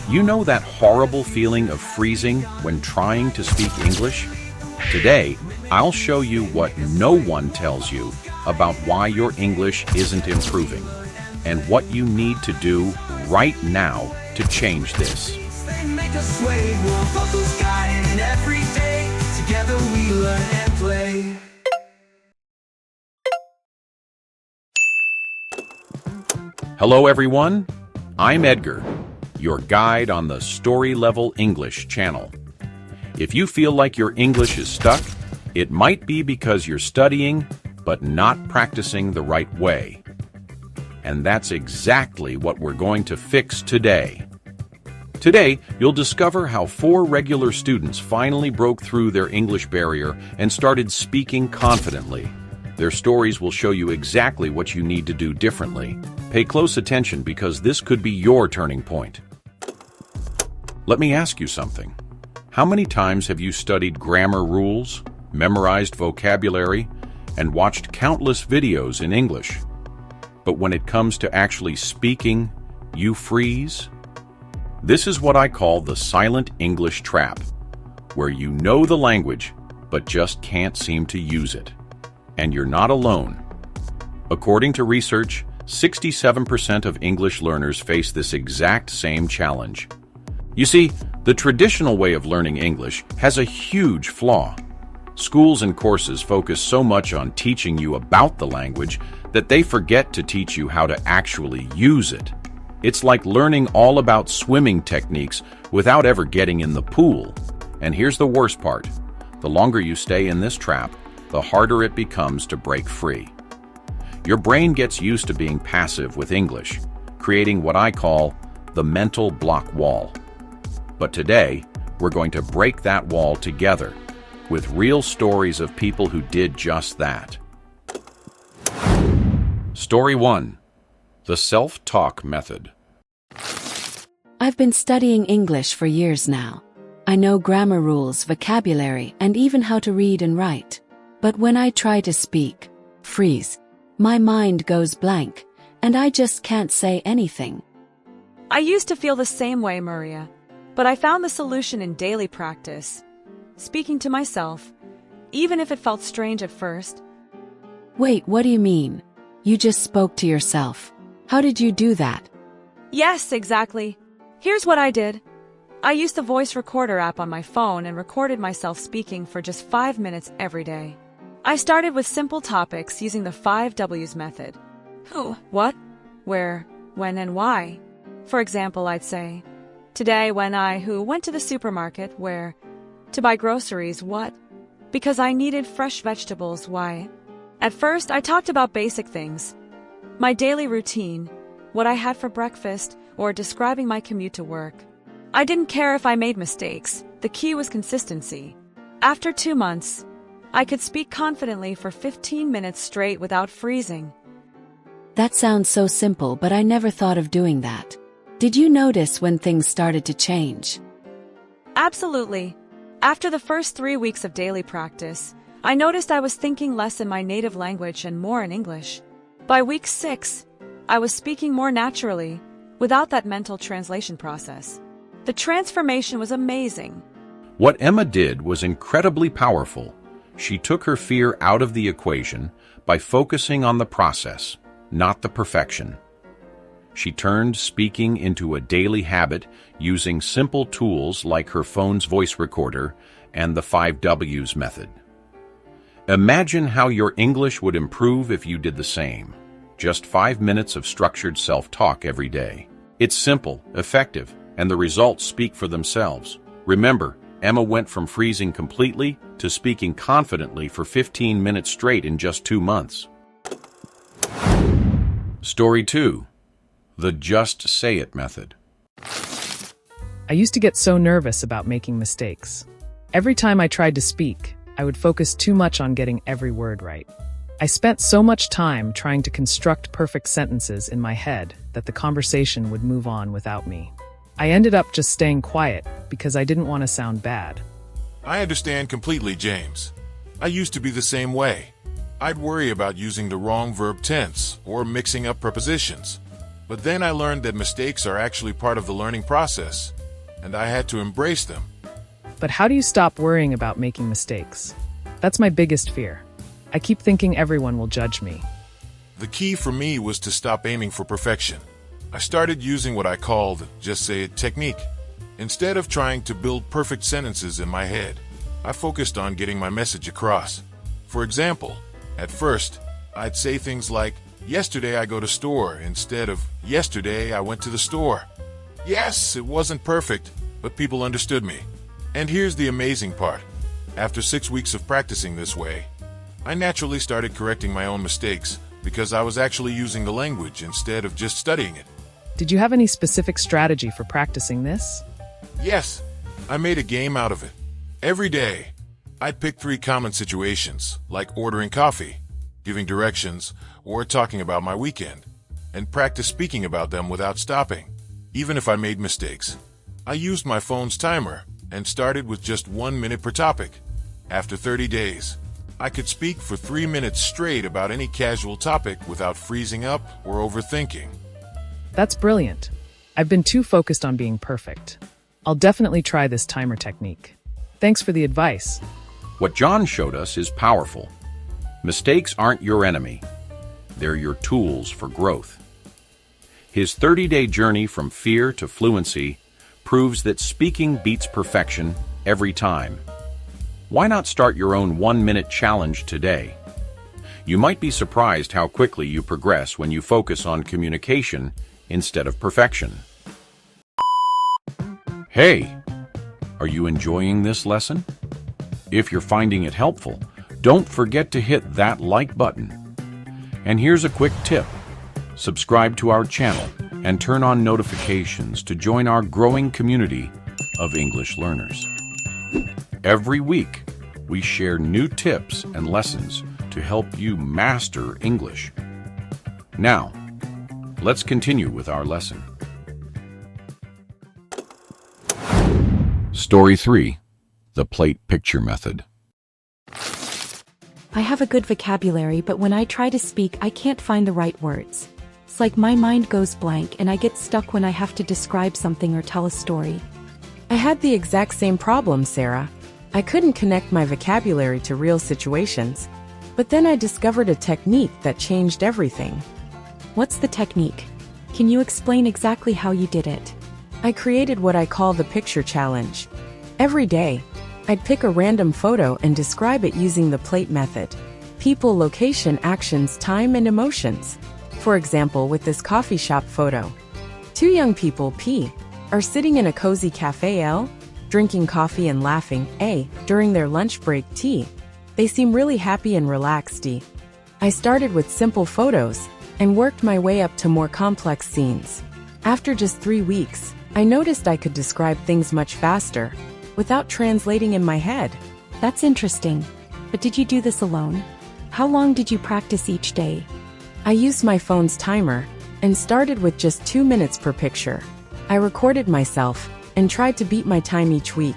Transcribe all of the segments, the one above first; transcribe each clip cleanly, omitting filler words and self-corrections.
You know that horrible feeling of freezing when trying to speak English? Today, I'll show you what no one tells you about why your English isn't improving and what you need to do right now to change this. They make us sway, we'll both blue sky and every day together we learn and play. Hello everyone, I'm Edgar, your guide on the Story Level English channel. If you feel like your English is stuck, it might be because you're studying but not practicing the right way. And that's exactly what we're going to fix today. Today, you'll discover how 4 regular students finally broke through their English barrier and started speaking confidently. Their stories will show you exactly what you need to do differently. Pay close attention because this could be your turning point. Let me ask you something. How many times have you studied grammar rules, memorized vocabulary, and watched countless videos in English? But when it comes to actually speaking, you freeze? This is what I call the silent English trap, where you know the language, but just can't seem to use it. And you're not alone. According to research, 67% of English learners face this exact same challenge. You see, the traditional way of learning English has a huge flaw. Schools and courses focus so much on teaching you about the language that they forget to teach you how to actually use it. It's like learning all about swimming techniques without ever getting in the pool. And here's the worst part. The longer you stay in this trap, the harder it becomes to break free. Your brain gets used to being passive with English, creating what I call the mental block wall. But today, we're going to break that wall together with real stories of people who did just that. Story 1. The Self-Talk Method. I've been studying English for years now. I know grammar rules, vocabulary, and even how to read and write. But when I try to speak, freeze. My mind goes blank, and I just can't say anything. I used to feel the same way, Maria, but I found the solution in daily practice. Speaking to myself, even if it felt strange at first. Wait, what do you mean? You just spoke to yourself. How did you do that? Yes, exactly. Here's what I did. I used the voice recorder app on my phone and recorded myself speaking for just 5 minutes every day. I started with simple topics using the 5 W's method. Who, what, where, when, and why. For example, I'd say, today when who went to the supermarket, where, to buy groceries, what, because I needed fresh vegetables, why. At first, I talked about basic things, my daily routine, what I had for breakfast, or describing my commute to work. I didn't care if I made mistakes. The key was consistency. After 2 months, I could speak confidently for 15 minutes straight without freezing. That sounds so simple, but I never thought of doing that. Did you notice when things started to change? Absolutely. After the first 3 weeks of daily practice, I noticed I was thinking less in my native language and more in English. By week 6, I was speaking more naturally, without that mental translation process. The transformation was amazing. What Emma did was incredibly powerful. She took her fear out of the equation by focusing on the process, not the perfection. She turned speaking into a daily habit using simple tools like her phone's voice recorder and the 5 W's method. Imagine how your English would improve if you did the same. Just 5 minutes of structured self-talk every day. It's simple, effective, and the results speak for themselves. Remember, Emma went from freezing completely to speaking confidently for 15 minutes straight in just 2 months. Story 2. The Just Say It Method. I used to get so nervous about making mistakes. Every time I tried to speak, I would focus too much on getting every word right. I spent so much time trying to construct perfect sentences in my head that the conversation would move on without me. I ended up just staying quiet because I didn't want to sound bad. I understand completely, James. I used to be the same way. I'd worry about using the wrong verb tense or mixing up prepositions. But then I learned that mistakes are actually part of the learning process, and I had to embrace them. But how do you stop worrying about making mistakes? That's my biggest fear. I keep thinking everyone will judge me. The key for me was to stop aiming for perfection. I started using what I called, just say it, technique. Instead of trying to build perfect sentences in my head, I focused on getting my message across. For example, at first, I'd say things like, yesterday I go to store, instead of, yesterday I went to the store. Yes, it wasn't perfect, but people understood me. And here's the amazing part. After 6 weeks of practicing this way, I naturally started correcting my own mistakes because I was actually using the language instead of just studying it. Did you have any specific strategy for practicing this? Yes, I made a game out of it. Every day, I'd pick 3 common situations, like ordering coffee, giving directions, or talking about my weekend, and practice speaking about them without stopping. Even if I made mistakes, I used my phone's timer and started with just 1 minute per topic. After 30 days, I could speak for 3 minutes straight about any casual topic without freezing up or overthinking. That's brilliant. I've been too focused on being perfect. I'll definitely try this timer technique. Thanks for the advice. What John showed us is powerful. Mistakes aren't your enemy. They're your tools for growth. His 30-day journey from fear to fluency proves that speaking beats perfection every time. Why not start your own 1-minute challenge today? You might be surprised how quickly you progress when you focus on communication instead of perfection. Hey, are you enjoying this lesson? If you're finding it helpful, don't forget to hit that like button. And here's a quick tip. Subscribe to our channel and turn on notifications to join our growing community of English learners. Every week, we share new tips and lessons to help you master English. Now, let's continue with our lesson. Story 3. The Plate Picture Method. I have a good vocabulary, but when I try to speak, I can't find the right words. It's like my mind goes blank and I get stuck when I have to describe something or tell a story. I had the exact same problem, Sarah. I couldn't connect my vocabulary to real situations. But then I discovered a technique that changed everything. What's the technique? Can you explain exactly how you did it? I created what I call the picture challenge. Every day, I'd pick a random photo and describe it using the plate method. People, location, actions, time, and emotions. For example, with this coffee shop photo. 2 young people, P, are sitting in a cozy cafe, L, drinking coffee and laughing, A, during their lunch break, T. They seem really happy and relaxed, D. I started with simple photos and worked my way up to more complex scenes. After just 3 weeks, I noticed I could describe things much faster, without translating in my head. That's interesting. But did you do this alone? How long did you practice each day? I used my phone's timer and started with just 2 minutes per picture. I recorded myself and tried to beat my time each week.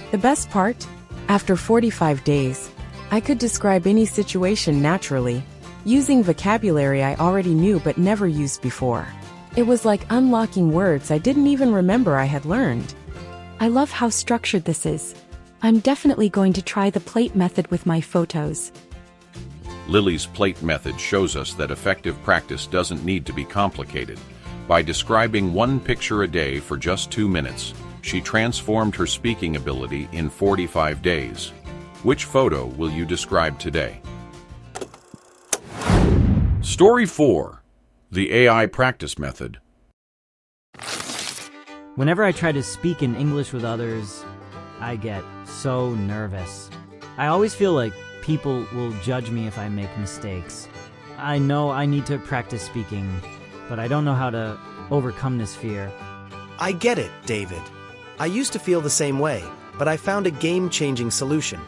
The best part? After 45 days, I could describe any situation naturally, using vocabulary I already knew but never used before. It was like unlocking words I didn't even remember I had learned. I love how structured this is. I'm definitely going to try the plate method with my photos. Lily's plate method shows us that effective practice doesn't need to be complicated. By describing 1 picture a day for just 2 minutes, she transformed her speaking ability in 45 days. Which photo will you describe today? Story 4. The AI Practice Method. Whenever I try to speak in English with others, I get so nervous. I always feel like people will judge me if I make mistakes. I know I need to practice speaking, but I don't know how to overcome this fear. I get it, David. I used to feel the same way, but I found a game-changing solution.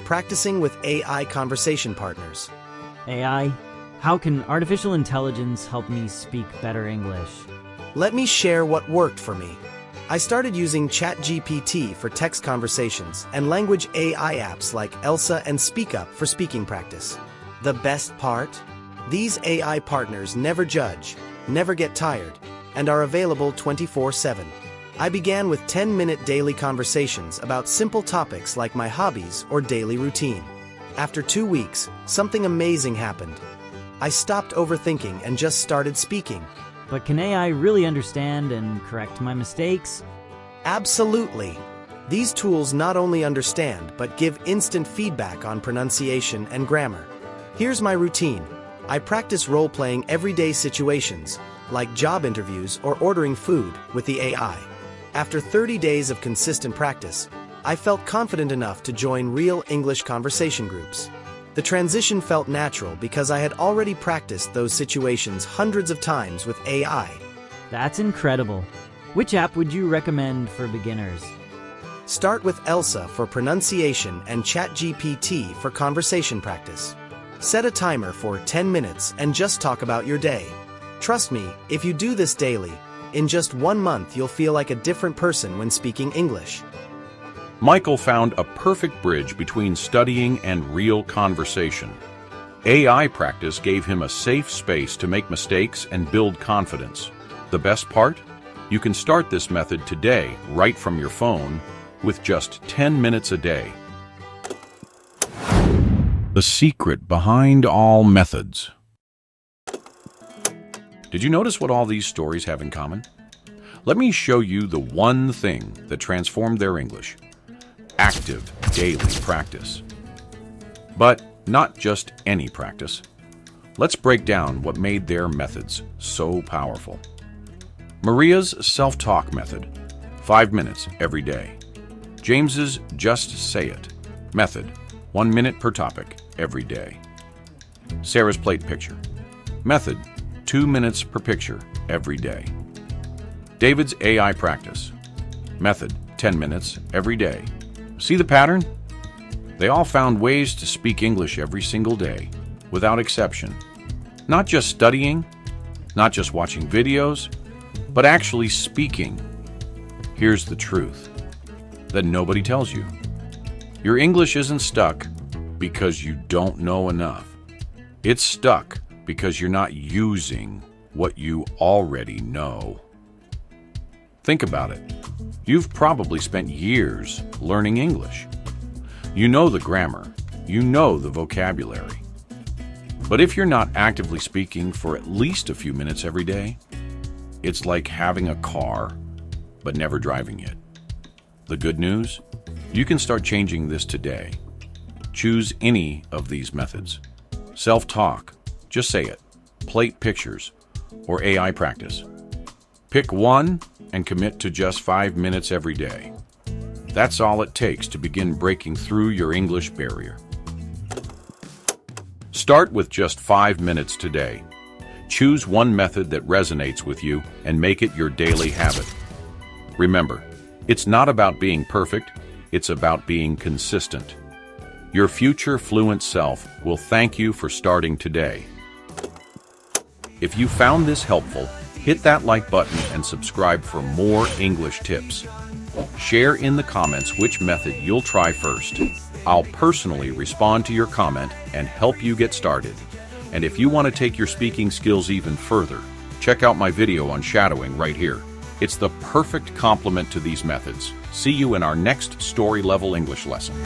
Practicing with AI conversation partners. AI? How can artificial intelligence help me speak better English? Let me share what worked for me. I started using ChatGPT for text conversations and language AI apps like Elsa and SpeakUp for speaking practice. The best part? These AI partners never judge. never get tired, and are available 24/7. I began with 10-minute daily conversations about simple topics like my hobbies or daily routine. After 2 weeks, something amazing happened. I stopped overthinking and just started speaking. But can AI really understand and correct my mistakes? Absolutely. These tools not only understand but give instant feedback on pronunciation and grammar. Here's my routine. I practice role-playing everyday situations, like job interviews or ordering food, with the AI. After 30 days of consistent practice, I felt confident enough to join real English conversation groups. The transition felt natural because I had already practiced those situations hundreds of times with AI. That's incredible. Which app would you recommend for beginners? Start with Elsa for pronunciation and ChatGPT for conversation practice. Set a timer for 10 minutes and just talk about your day. Trust me, if you do this daily, in just 1 month you'll feel like a different person when speaking English. Michael found a perfect bridge between studying and real conversation. AI practice gave him a safe space to make mistakes and build confidence. The best part? You can start this method today, right from your phone, with just 10 minutes a day. The secret behind all methods. Did you notice what all these stories have in common? Let me show you the one thing that transformed their English. Active daily practice. But not just any practice. Let's break down what made their methods so powerful. Maria's self-talk method, 5 minutes every day. James's Just Say It method, 1 minute per topic every day. Sarah's plate picture method, 2 minutes per picture every day. David's AI practice method, 10 minutes every day. See the pattern? They all found ways to speak English every single day, without exception. Not just studying, not just watching videos, but actually speaking. Here's the truth that nobody tells you. Your English isn't stuck because you don't know enough. It's stuck because you're not using what you already know. Think about it. You've probably spent years learning English. You know the grammar, you know the vocabulary. But if you're not actively speaking for at least a few minutes every day, it's like having a car, but never driving it. The good news? You can start changing this today. Choose any of these methods. Self-talk, just say it, plate pictures, or AI practice. Pick one and commit to just 5 minutes every day. That's all it takes to begin breaking through your English barrier. Start with just 5 minutes today. Choose one method that resonates with you and make it your daily habit. Remember, it's not about being perfect, it's about being consistent. Your future fluent self will thank you for starting today. If you found this helpful, hit that like button and subscribe for more English tips. Share in the comments which method you'll try first. I'll personally respond to your comment and help you get started. And if you want to take your speaking skills even further, check out my video on shadowing right here. It's the perfect complement to these methods. See you in our next story level English lesson.